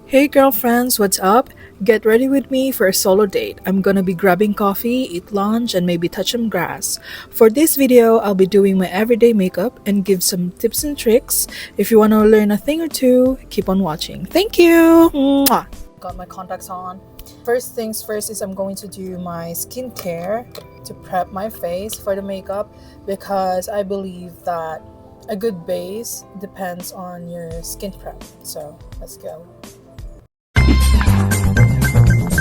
Hey girlfriends, what's up? Get ready with me for a solo date. I'm gonna be grabbing coffee, eat lunch, and maybe touch some grass. For this video, I'll be doing my everyday makeup and give some tips and tricks. If you wanna learn a thing or two, keep on watching. Thank you! Mwah. Got my contacts on. First things first is I'm going to do my skincare to prep my face for the makeup because I believe that a good base depends on your skin prep. So let's go.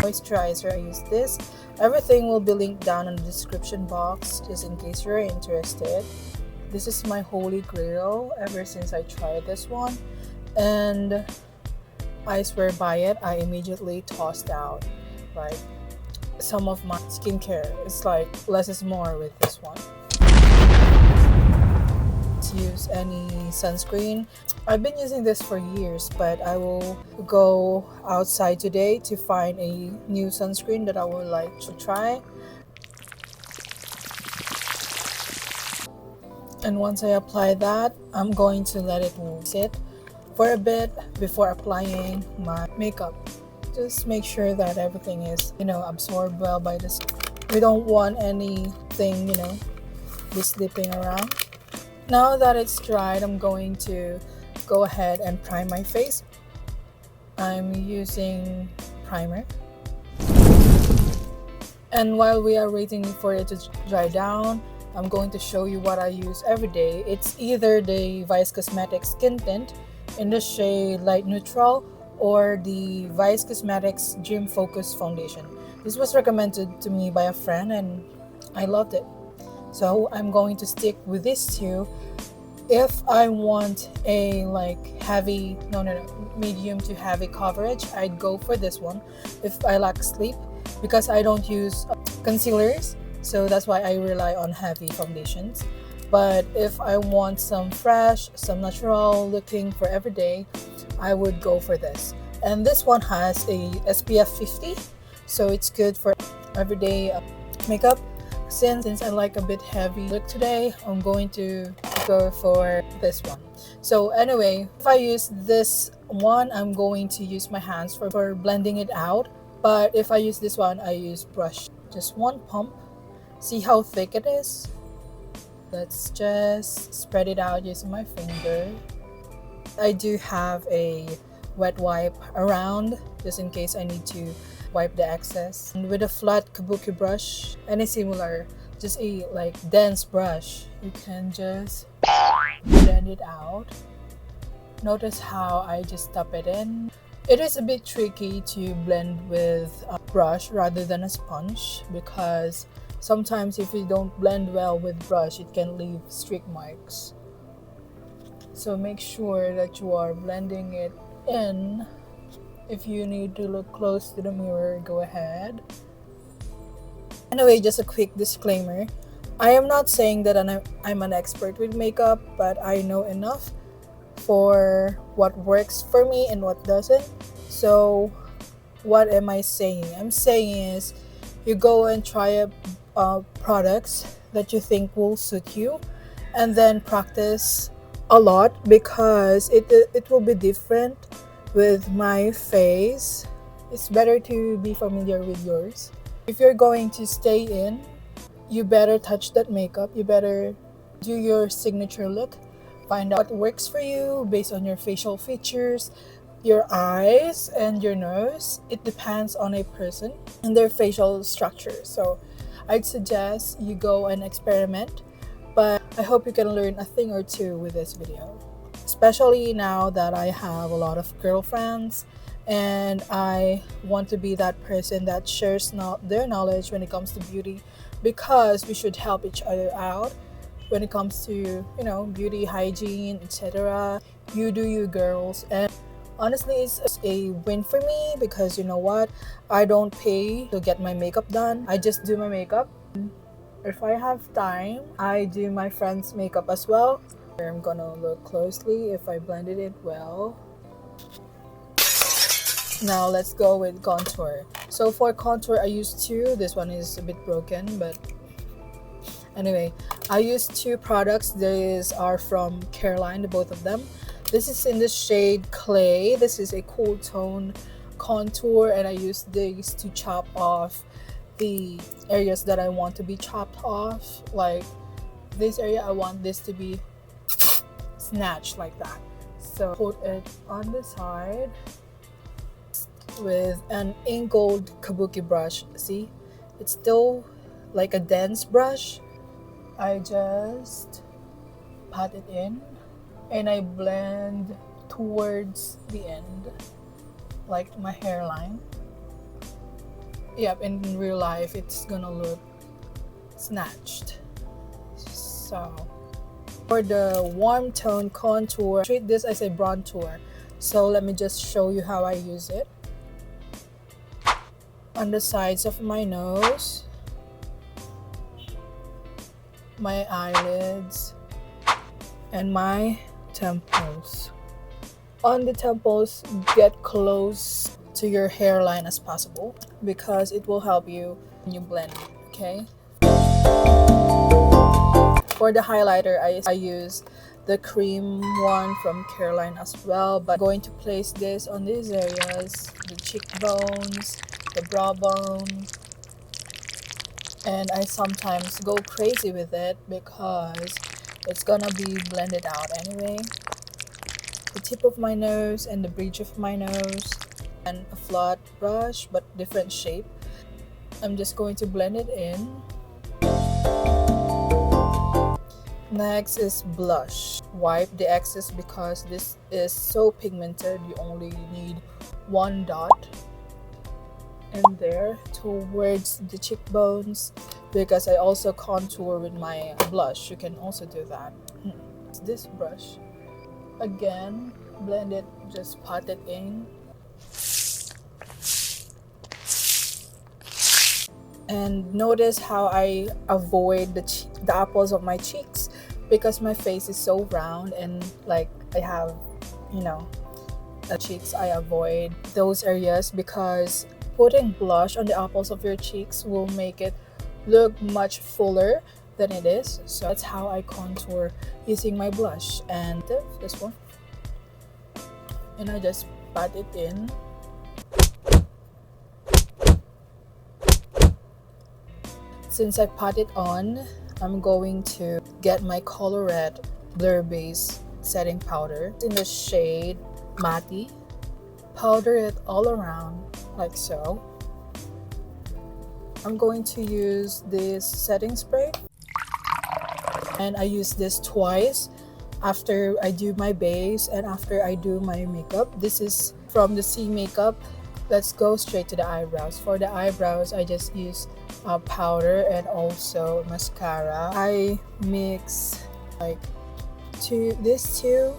Moisturizer, I use this. Everything will be linked down in the description box just in case you're interested. This is my holy grail ever since I tried this one, and I swear by it. I immediately tossed out like some of my skincare. It's like less is more with this one. Use any sunscreen. I've been using this for years, but I will go outside today to find a new sunscreen that I would like to try. And once I apply that, I'm going to let it sit for a bit before applying my makeup. Just make sure that everything is, absorbed well by the skin. We don't want anything, be slipping around. Now that it's dried, I'm going to go ahead and prime my face. I'm using primer. And while we are waiting for it to dry down, I'm going to show you what I use every day. It's either the Vice Cosmetics Skin Tint in the shade Light Neutral or the Vice Cosmetics Dream Focus Foundation. This was recommended to me by a friend and I loved it. So I'm going to stick with these two. If I want a medium to heavy coverage, I'd go for this one. If I lack sleep, because I don't use concealers, so that's why I rely on heavy foundations. But if I want some fresh, some natural looking for everyday, I would go for this. And this one has a SPF 50, so it's good for everyday makeup. Since I like a bit heavy look today, I'm going to go for this one. So anyway, if I use this one, I'm going to use my hands for blending it out. But if I use this one, I use brush. Just one pump. See how thick it is? Let's just spread it out using my finger. I do have a wet wipe around just in case I need to wipe the excess. And with a flat kabuki brush, any similar, just a dense brush, you can just blend it out. Notice how I just tap it in. It is a bit tricky to blend with a brush rather than a sponge because sometimes if you don't blend well with brush, it can leave streak marks. So make sure that you are blending it in. If you need to look close to the mirror, go ahead. Anyway, just a quick disclaimer. I am not saying that I'm an expert with makeup, but I know enough for what works for me and what doesn't. So what am I saying? I'm saying is you go and try products that you think will suit you and then practice a lot because it will be different with my face. It's better to be familiar with yours. If you're going to stay in, you better touch that makeup. You better do your signature look. Find out what works for you based on your facial features, your eyes, and your nose. It depends on a person and their facial structure. So I'd suggest you go and experiment. But I hope you can learn a thing or two with this video. Especially now that I have a lot of girlfriends and I want to be that person that shares their knowledge when it comes to beauty, because we should help each other out when it comes to beauty, hygiene, etc. You do you, girls. And honestly, it's a win for me because you know what, I don't pay to get my makeup done. I just do my makeup. If I have time, I do my friend's makeup as well. I'm gonna look closely if I blended it well. Now let's go with contour. So for contour, I use two. This one is a bit broken, but anyway, I use two products. These are from Careline, both of them. This is in the shade Clay. This is a cool tone contour, and I use these to chop off the areas that I want to be chopped off. Like this area, I want this to be snatched like that. So put it on the side with an ink gold kabuki brush. See, it's still like a dense brush. I just pat it in and I blend towards the end, like my hairline. Yep, in real life it's gonna look snatched. So for the warm tone contour, treat this as a bronzer. So let me just show you how I use it. On the sides of my nose, my eyelids, and my temples. On the temples, get close to your hairline as possible because it will help you when you blend, okay? For the highlighter, I use the cream one from Caroline as well, but I'm going to place this on these areas, the cheekbones, the brow bone, and I sometimes go crazy with it because it's gonna be blended out anyway. The tip of my nose and the bridge of my nose, and a flat brush but different shape. I'm just going to blend it in. Next is blush. Wipe the excess because this is so pigmented. You only need one dot in there towards the cheekbones because I also contour with my blush. You can also do that. This brush, again, blend it, just pat it in. And notice how I avoid the apples of my cheeks because my face is so round and like I have, you know, the cheeks. I avoid those areas because putting blush on the apples of your cheeks will make it look much fuller than it is. So that's how I contour using my blush, and this one, and I just pat it in. Since I pat it on, I'm going to get my Colorette Blur Base setting powder in the shade Matte. Powder it all around like so. I'm going to use this setting spray, and I use this twice after I do my base and after I do my makeup. This is from the C Makeup. Let's go straight to the eyebrows. For the eyebrows, I just use powder and also mascara. I mix like these two.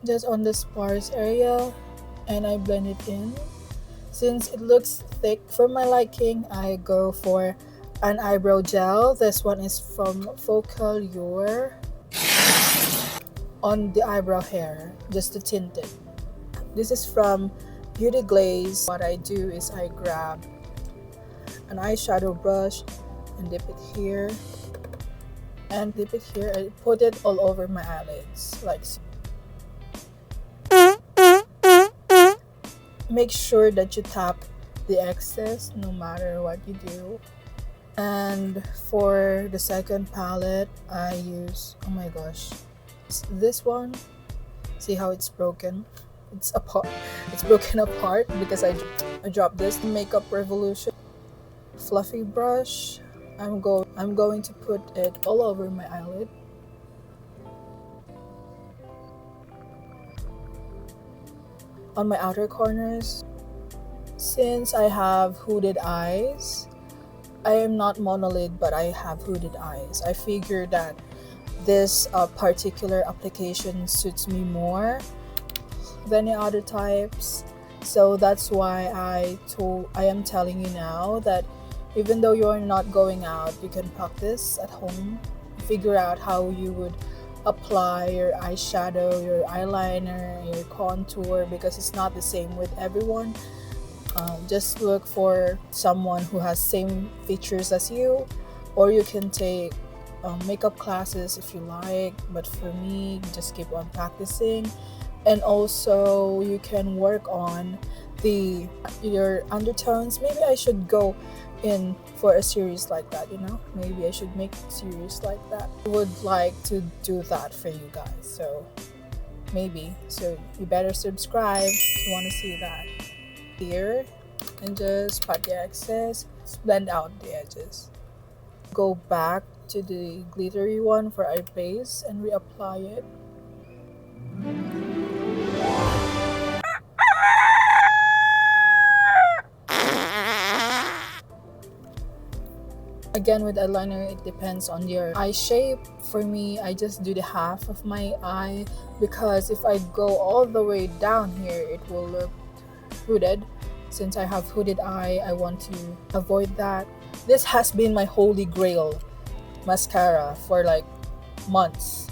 Just on the sparse area, and I blend it in. Since it looks thick for my liking, I go for an eyebrow gel. This one is from Focal Your on the eyebrow hair, just to tint it. This is from Beauty Glaze. What I do is I grab an eyeshadow brush and dip it here and dip it here. I put it all over my eyelids like so. Make sure that you tap the excess no matter what you do. And for the second palette, I use, oh my gosh, this one. See how it's broken? It's apart. It's broken apart because I dropped this Makeup Revolution fluffy brush. I'm going to put it all over my eyelid. On my outer corners. Since I have hooded eyes, I am not monolid, but I have hooded eyes. I figured that this particular application suits me more than the other types. So that's why I am telling you now that even though you're not going out, you can practice at home. Figure out how you would apply your eyeshadow, your eyeliner, your contour, because it's not the same with everyone. Just look for someone who has same features as you, or you can take makeup classes if you like, but for me, just keep on practicing. And also you can work on your undertones. Maybe I should go in for a series like that, maybe I should make a series like that. I would like to do that for you guys, so maybe, so you better subscribe if you want to see that. Here, and just pat the excess, blend out the edges, go back to the glittery one for our base and reapply it. Again, with eyeliner, it depends on your eye shape. For me, I just do the half of my eye, because if I go all the way down here, it will look hooded. Since I have hooded eye, I want to avoid that. This has been my holy grail mascara for like months.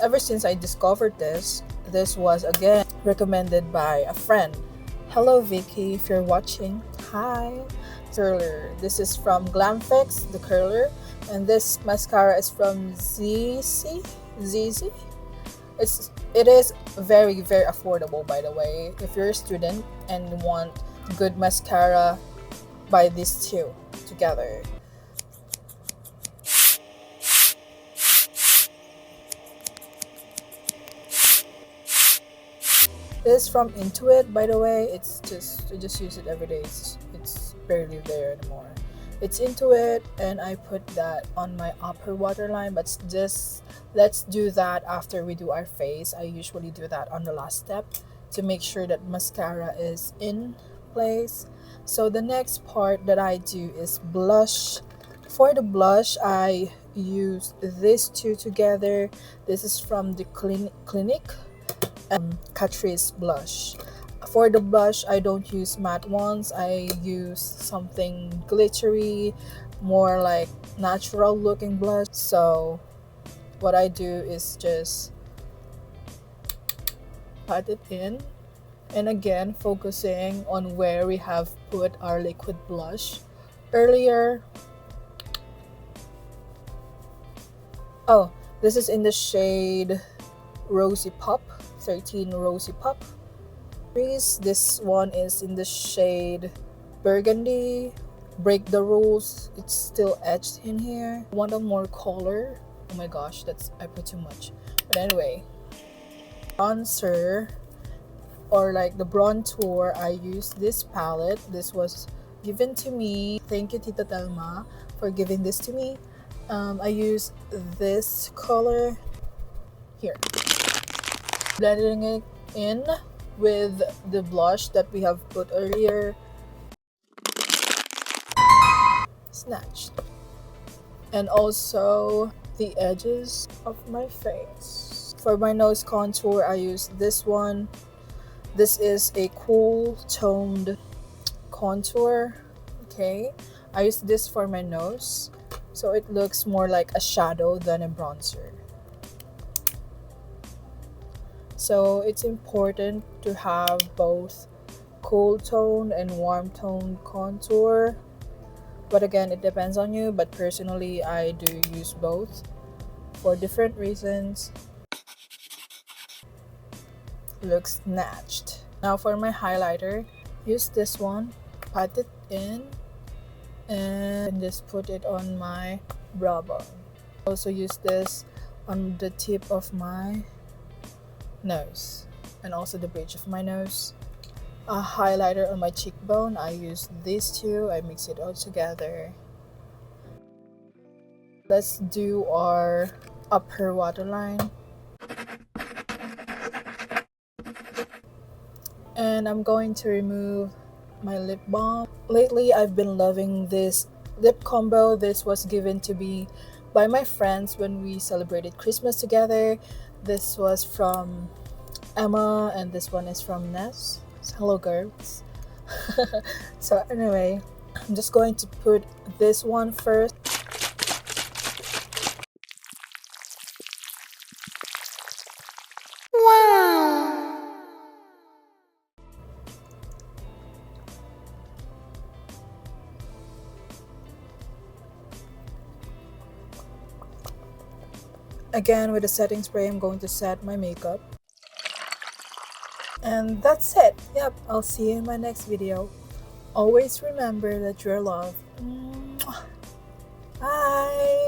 Ever since I discovered this was again recommended by a friend. Hello Vicky, if you're watching, hi. Curler. This is from Glamfix, the curler, and this mascara is from Zeasea. It is very, very affordable, by the way. If you're a student and want good mascara, buy these two together. This is from Intuit, by the way. I just use it every day. It's barely there anymore. It's Intuit, and I put that on my upper waterline, but let's do that after we do our face. I usually do that on the last step to make sure that mascara is in place. So the next part that I do is blush. For the blush, I use these two together. This is from the Clinique Catrice blush. For the blush, I don't use matte ones. I use something glittery, more like natural looking blush. So what I do is just pat it in, and again focusing on where we have put our liquid blush earlier. Oh, this is in the shade Rosy Pop, 13 Rosy Pop. This one is in the shade Burgundy, Break the Rules. It's still etched in here. Want a more color? Oh my gosh, I put too much. But anyway, bronzer, or like the bronzer, I use this palette. This was given to me. Thank you, Tita Telma, for giving this to me. I use this color here, blending it in with the blush that we have put earlier. Snatched. And also the edges of my face. For my nose contour, I use this one. This is a cool toned contour. Okay, I use this for my nose, so it looks more like a shadow than a bronzer. So it's important to have both cool tone and warm tone contour, but again, it depends on you. But personally, I do use both for different reasons. Looks snatched. Now for my highlighter, use this one, pat it in, and just put it on my brow bone. Also use this on the tip of my nose and also the bridge of my nose. A highlighter on my cheekbone, I use these two. I mix it all together. Let's do our upper waterline. And I'm going to remove my lip balm. Lately, I've been loving this lip combo. This was given to me by my friends when we celebrated Christmas together. This was from Emma, and this one is from Ness. So, hello girls. So anyway, I'm just going to put this one first. Wow! Again, with the setting spray, I'm going to set my makeup. And that's it. Yep, I'll see you in my next video. Always remember that you're loved. Bye!